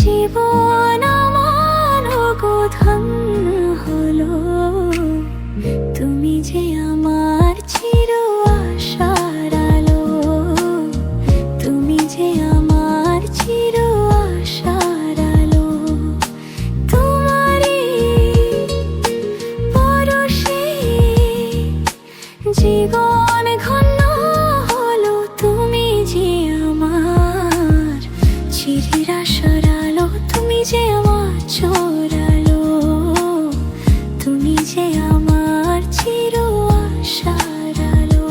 জীবন আমার গো ধন্য হলো, তুমি যে আমার চির আশার আলো, তুমি যে আমার চির আশার আলো। তোমারই পরশে জীবন ধন্য হলো, তুমি যে আমার চির আশার আলো, তুমি যে আমার চোরালো, তুমি যে আমার চির আশার আলো।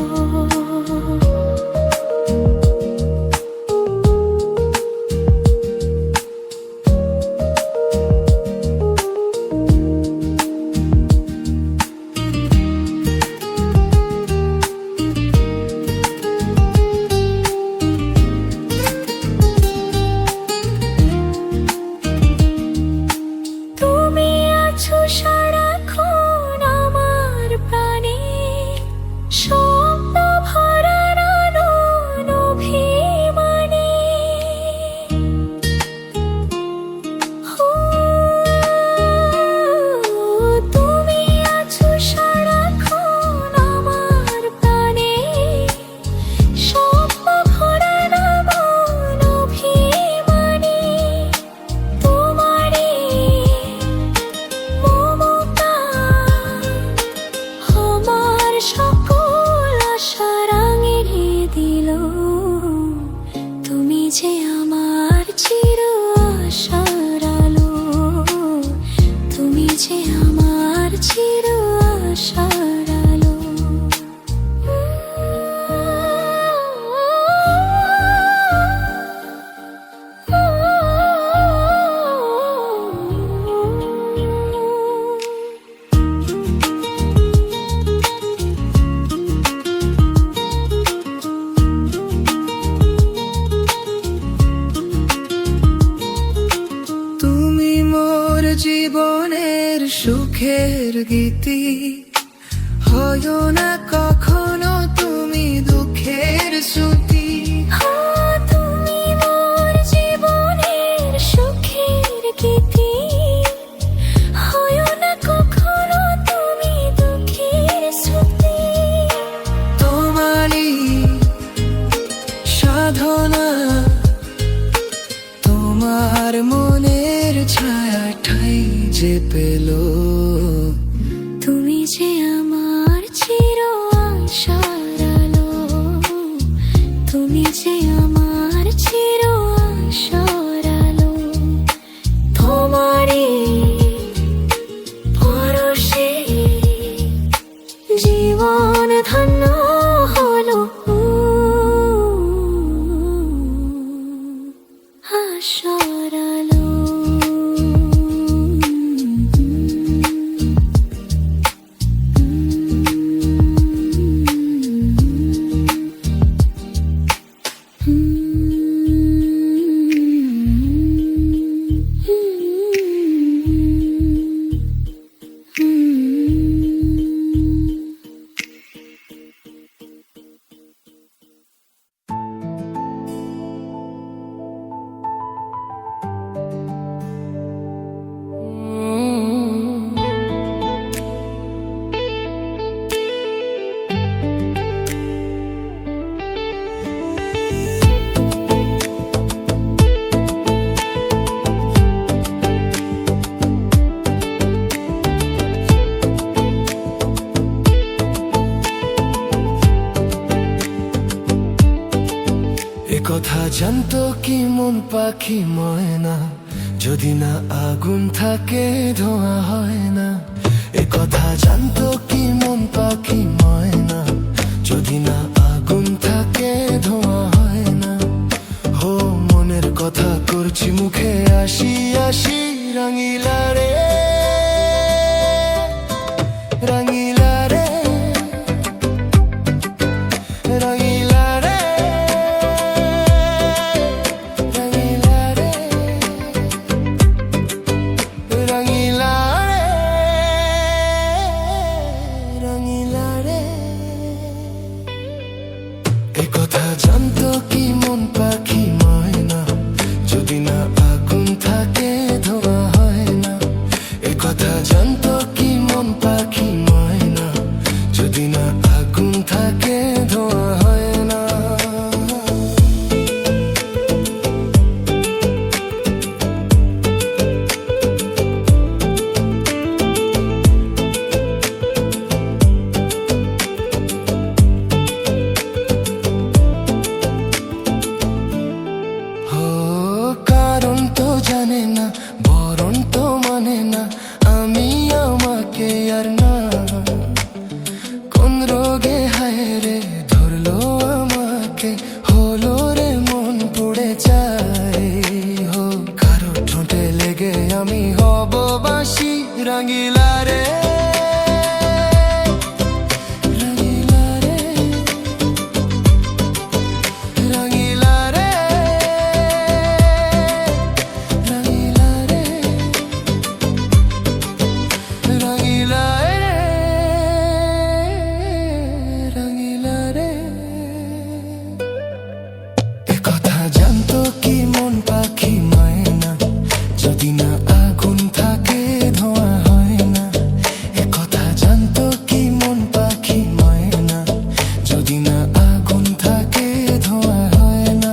তুমি আছো সারাক্ষণ আমার প্রাণে, স্বপ্ন ভরা নানান অভিমানে। তুমি আছো সারাক্ষণ আমার প্রাণে, স্বপ্ন ভরা নানান অভিমানে। তোমারই মমতা আমার সকল আশা রাঙিয়ে দিল, তুমি যে আমার চির আশার আলো, তুমি যে আমার চির আশার আলো। তুমি মোর জীবনের সুখের গীতি, হয় না কখনো তুমি দুঃখের শ্রুতি। তুমি মোর জীবনের সুখের গীতি, হয় না কখনো তুমি দুঃখের শ্রুতি। তোমারই সাধনা, তোমার মনের ছায়া ঠাই যে পেল, তুমি যে আমার চির আশার আলো, তুমি যে আমার চির আশার আলো। তোমারই পরশে জীবন ধন্য হলো, আশার আলো। কথা জানতো কি মন পাখি ময়না, যদি না আগুন থাকে ধোঁয়া হয় না। এ কথা জানতো কি মন পাখি ময়না, যদি না আগুন থাকে ধোঁয়া হয় না। হো মনের কথা করছি মুখে আসি আসি, রাঙিলা রে রাঙিলা রে রাঙিলা রে রাঙিলা রে রাঙিলা রে রাঙিলা রে। এ কথা জানতো কি মন পাখি ময়না, যদি না আগুন থাকে থেকে হলো রে মন পড়ে যায় হো কারো ঠোঁটে লেগে আমি হব বাঁশি রঙিলা রে রঙিলা রে রঙিলা রে রঙিলা রে রঙিলা রে রঙিলা রে একথা জানতো কি মন পাখি ময়না যদি না আগুন থাকে ধোঁয়া হয় না একথা জানতো কি মন পাখি ময়না যদি না আগুন থাকে ধোঁয়া হয় না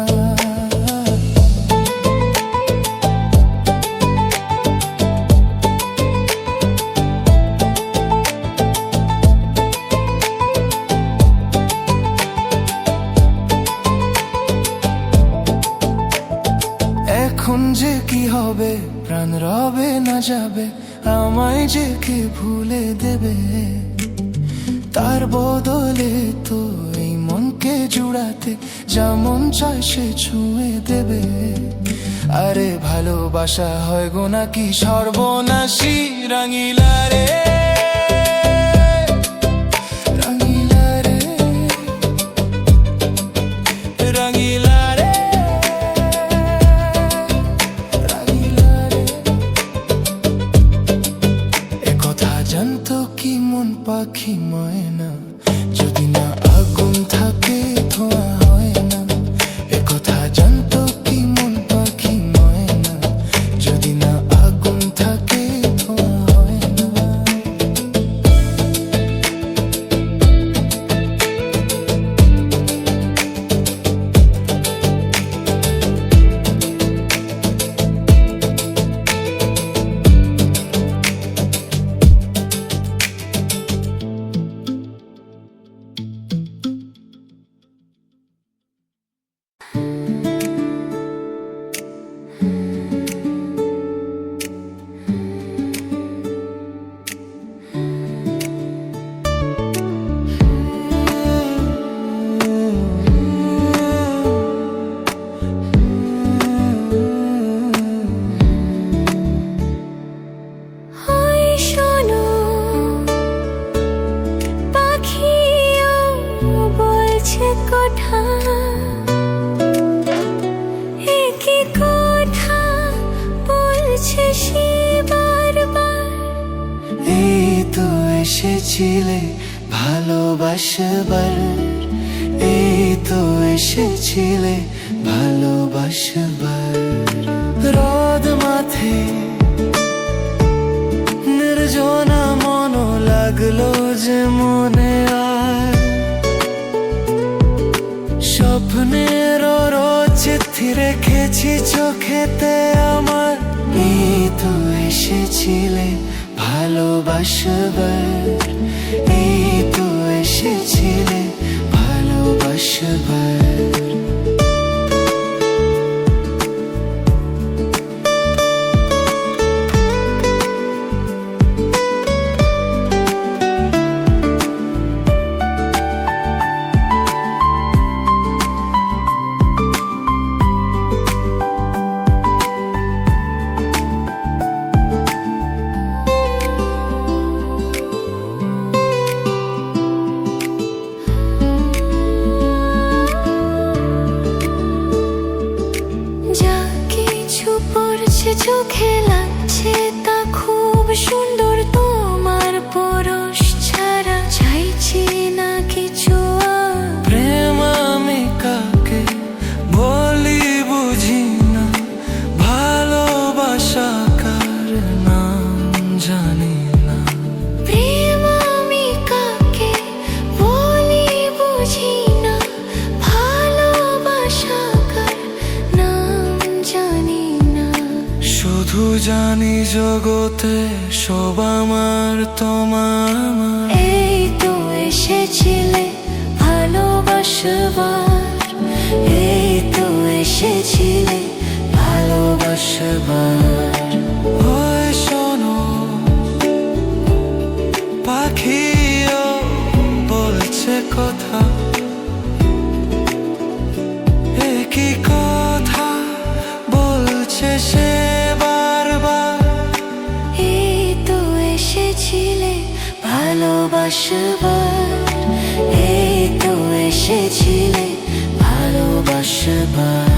এখন যে কি হবে প্রাণ রবে না যাবে আমায় যে কে ভুলে দেবে তার বদলে তো এই মনকে জুড়াতে যেমন চায় সে ছুঁয়ে দেবে আরে ভালোবাসা হয় গো নাকি সর্বনাশী রঙিলা রে রঙিলা রে রঙিলা রে রঙিলা রে একথা জানতো কি মন পাখি ময়না যদি না আগুন থাকে ধোঁয়া হয় না একথা জানতো কি মন পাখি ময়না যদি না আগুন থাকে ধোঁয়া হয় না ওই শোনো পাখিও বলছে কথা একই কথা বলছে সে বারবার এই তো এসেছিলে ভালোবাসবার এই তো এসেছিলে ভালোবাসবার রোদ মাথে নির্জনা মন লাগলো যে মনে আর স্বপ্নের চিঠি রেখেছি চোখেতে আমার এই তো এসেছিলে ভালোবাসবার এই তো এসেছিলে ভালোবাসবার যা কিছু পড়ছে চোখে লাগছে তা খুব সুন্দর তোমার পরশ ছাড়া চাইছি না কিছু আর। প্রেম আমি কাকে বলি বুঝি না ভালোবাসা কার নাম জানি না প্রেম আমি কাকে বলি বুঝি না ভালোবাসা কার নাম জানি না শুধু জানি জগতে সব আমার তোমার আমার এই তো এসেছিলে ভালোবাসবার এই তো এসেছিলে ভালোবাসবার ওই শোনো পাখিও বলছে কথা ভালোবাসবার, এই তো এসেছিলে ভালোবাসবার।